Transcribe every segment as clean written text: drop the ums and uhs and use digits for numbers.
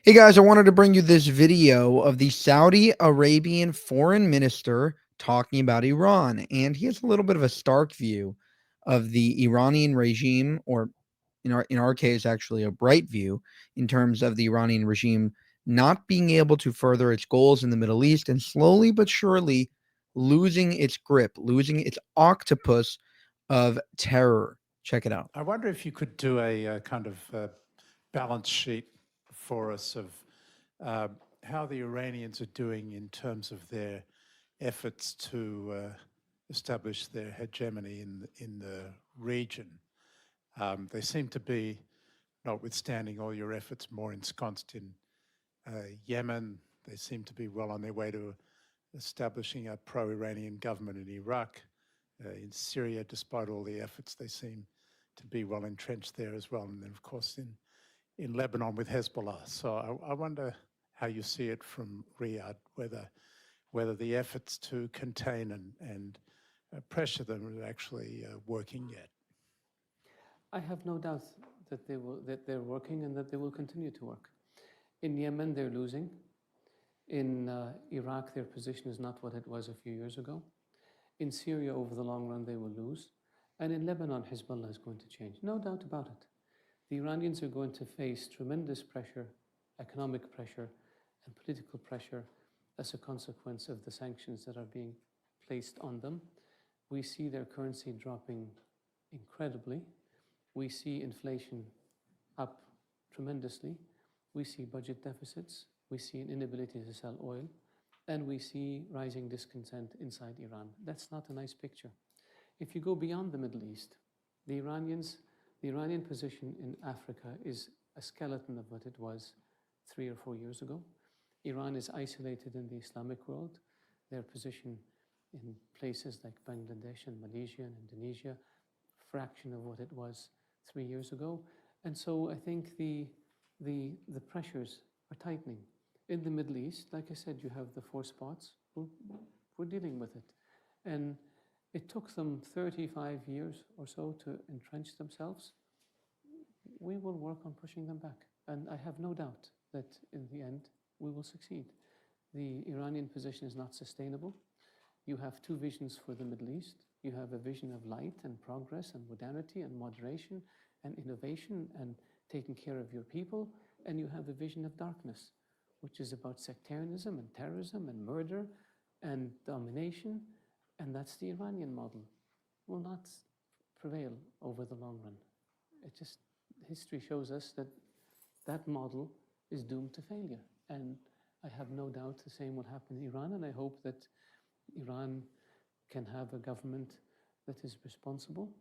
Hey guys, I wanted to bring you this video of the Saudi Arabian foreign minister talking about Iran. And he has a little bit of a stark view of the Iranian regime, or in our case, actually a bright view in terms of the Iranian regime not being able to further its goals in the Middle East and slowly but surely losing its grip, losing its octopus of terror. Check it out. I wonder if you could do a kind of balance sheet for us of how the Iranians are doing in terms of their efforts to establish their hegemony in the region. They seem to be, notwithstanding all your efforts, more ensconced in Yemen. They seem to be well on their way to establishing a pro-Iranian government in Iraq. In Syria, despite all the efforts, they seem to be well entrenched there as well. And then, of course, in Lebanon with Hezbollah. So I wonder how you see it from Riyadh, whether the efforts to contain and pressure them are actually working yet. I have no doubt that they're working and that they will continue to work. In Yemen, they're losing. In Iraq, their position is not what it was a few years ago. In Syria, over the long run, they will lose. And in Lebanon, Hezbollah is going to change. No doubt about it. The Iranians are going to face tremendous pressure, economic pressure, and political pressure as a consequence of the sanctions that are being placed on them. We see their currency dropping incredibly. We see inflation up tremendously. We see budget deficits. We see an inability to sell oil. And we see rising discontent inside Iran. That's not a nice picture. If you go beyond the Middle East, the Iranian position in Africa is a skeleton of what it was 3 or 4 years ago. Iran is isolated in the Islamic world. Their position in places like Bangladesh and Malaysia and Indonesia, a fraction of what it was 3 years ago. And so I think the pressures are tightening. In the Middle East, like I said, you have the 4 spots. We're dealing with it. And it took them 35 years or so to entrench themselves. We will work on pushing them back. And I have no doubt that in the end, we will succeed. The Iranian position is not sustainable. You have 2 visions for the Middle East. You have a vision of light and progress and modernity and moderation and innovation and taking care of your people. And you have a vision of darkness, which is about sectarianism and terrorism and murder and domination. And that's the Iranian model. Will not prevail over the long run. History shows us that that model is doomed to failure. And I have no doubt the same will happen in Iran. And I hope that Iran can have a government that is responsible,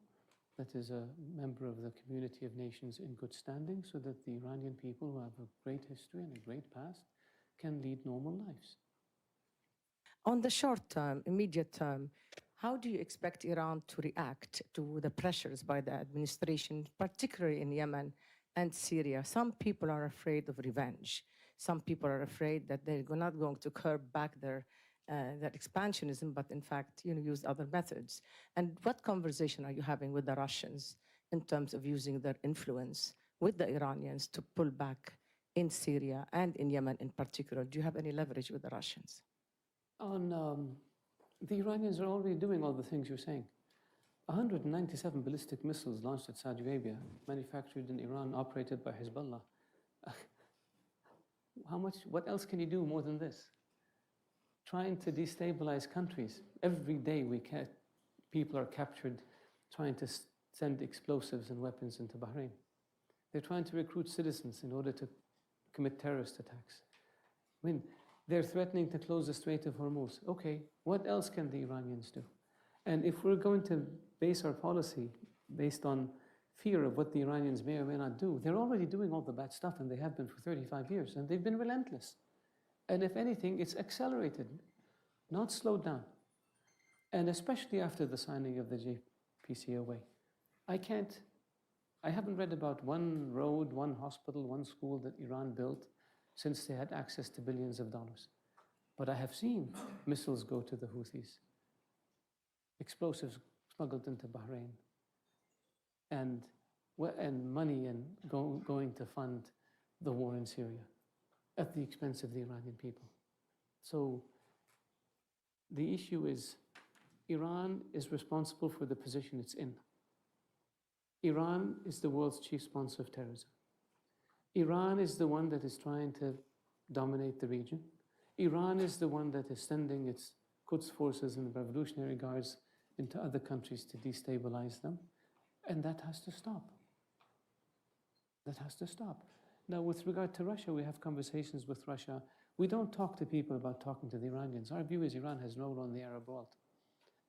that is a member of the community of nations in good standing, so that the Iranian people, who have a great history and a great past, can lead normal lives. On the short term, immediate term, how do you expect Iran to react to the pressures by the administration, particularly in Yemen and Syria? Some people are afraid of revenge. Some people are afraid that they're not going to curb back their expansionism, but in fact, use other methods. And what conversation are you having with the Russians in terms of using their influence with the Iranians to pull back in Syria and in Yemen in particular? Do you have any leverage with the Russians? The Iranians are already doing all the things you're saying. 197 ballistic missiles launched at Saudi Arabia, manufactured in Iran, operated by Hezbollah. What else can you do more than this? Trying to destabilize countries. Every day people are captured trying to send explosives and weapons into Bahrain. They're trying to recruit citizens in order to commit terrorist attacks. They're threatening to close the Strait of Hormuz. Okay, what else can the Iranians do? And if we're going to base our policy based on fear of what the Iranians may or may not do, they're already doing all the bad stuff, and they have been for 35 years, and they've been relentless. And if anything, it's accelerated, not slowed down. And especially after the signing of the JCPOA. I haven't read about one road, one hospital, one school that Iran built since they had access to billions of dollars. But I have seen missiles go to the Houthis, explosives smuggled into Bahrain, and money going to fund the war in Syria. at the expense of the Iranian people. So the issue is Iran is responsible for the position it's in. Iran is the world's chief sponsor of terrorism. Iran is the one that is trying to dominate the region. Iran is the one that is sending its Quds forces and Revolutionary Guards into other countries to destabilize them. And that has to stop. That has to stop. Now, with regard to Russia, we have conversations with Russia. We don't talk to people about talking to the Iranians. Our view is Iran has no role in the Arab world.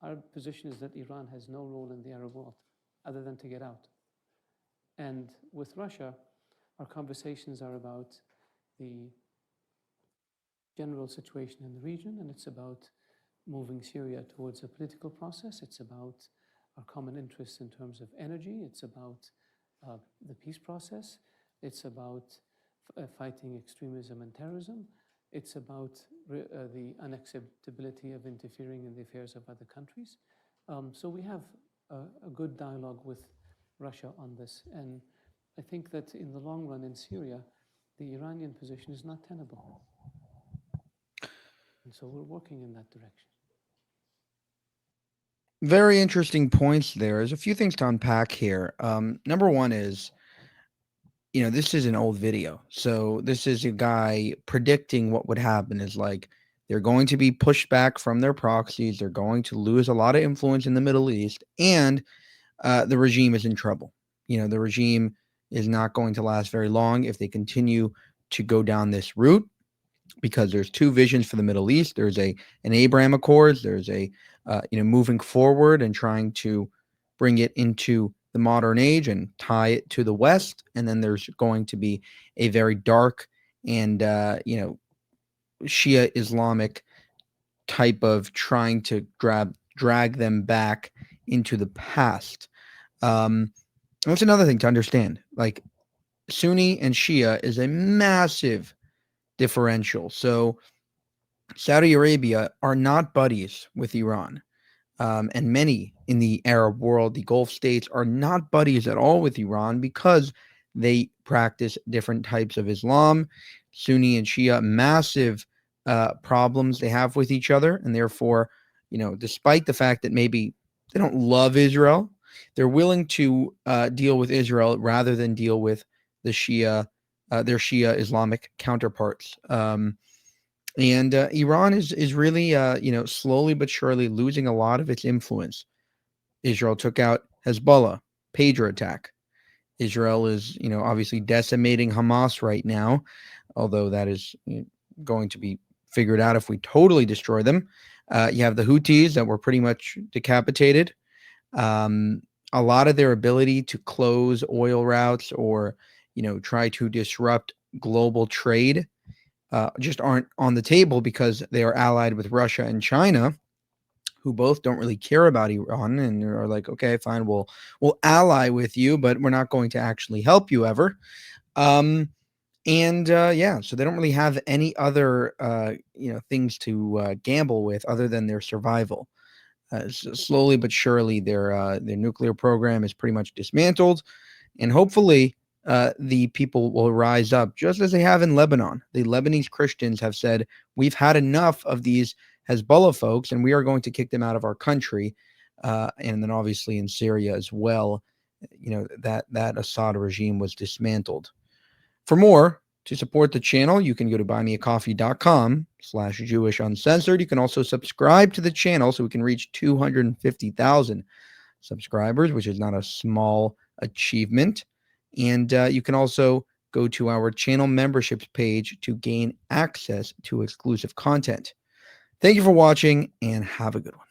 Our position is that Iran has no role in the Arab world other than to get out. And with Russia, our conversations are about the general situation in the region, and it's about moving Syria towards a political process. It's about our common interests in terms of energy. It's about the peace process. It's about fighting extremism and terrorism. It's about the unacceptability of interfering in the affairs of other countries. So we have a good dialogue with Russia on this. And I think that in the long run in Syria, the Iranian position is not tenable. And so we're working in that direction. Very interesting points there. There's a few things to unpack here. Number one is, this is an old video. So this is a guy predicting what would happen is like they're going to be pushed back from their proxies. They're going to lose a lot of influence in the Middle East, and the regime is in trouble. The regime is not going to last very long if they continue to go down this route, because there's two visions for the Middle East. There's an Abraham Accords. There's a moving forward and trying to bring it into the modern age and tie it to the West. And then there's going to be a very dark and Shia Islamic type of trying to drag them back into the past. That's another thing to understand. Like, Sunni and Shia is a massive differential. So Saudi Arabia are not buddies with Iran. And many in the Arab world, the Gulf states, are not buddies at all with Iran because they practice different types of Islam. Sunni and Shia, massive problems they have with each other. And therefore, despite the fact that maybe they don't love Israel, they're willing to deal with Israel rather than deal with the Shia, their Shia Islamic counterparts. And Iran is really, slowly but surely losing a lot of its influence. Israel took out Hezbollah, pager attack. Israel is, obviously decimating Hamas right now, although that is going to be figured out if we totally destroy them. You have the Houthis that were pretty much decapitated. A lot of their ability to close oil routes or, try to disrupt global trade just aren't on the table because they are allied with Russia and China, who both don't really care about Iran and are like, okay, fine, we'll ally with you, but we're not going to actually help you ever. So they don't really have any other things to gamble with other than their survival. Slowly but surely, their nuclear program is pretty much dismantled, and hopefully the people will rise up, just as they have in Lebanon. The Lebanese Christians have said, we've had enough of these Hezbollah folks, and we are going to kick them out of our country. And then obviously in Syria as well, that Assad regime was dismantled. For more, to support the channel, you can go to buymeacoffee.com/JewishUncensored. You can also subscribe to the channel so we can reach 250,000 subscribers, which is not a small achievement. And you can also go to our channel memberships page to gain access to exclusive content. Thank you for watching, and have a good one.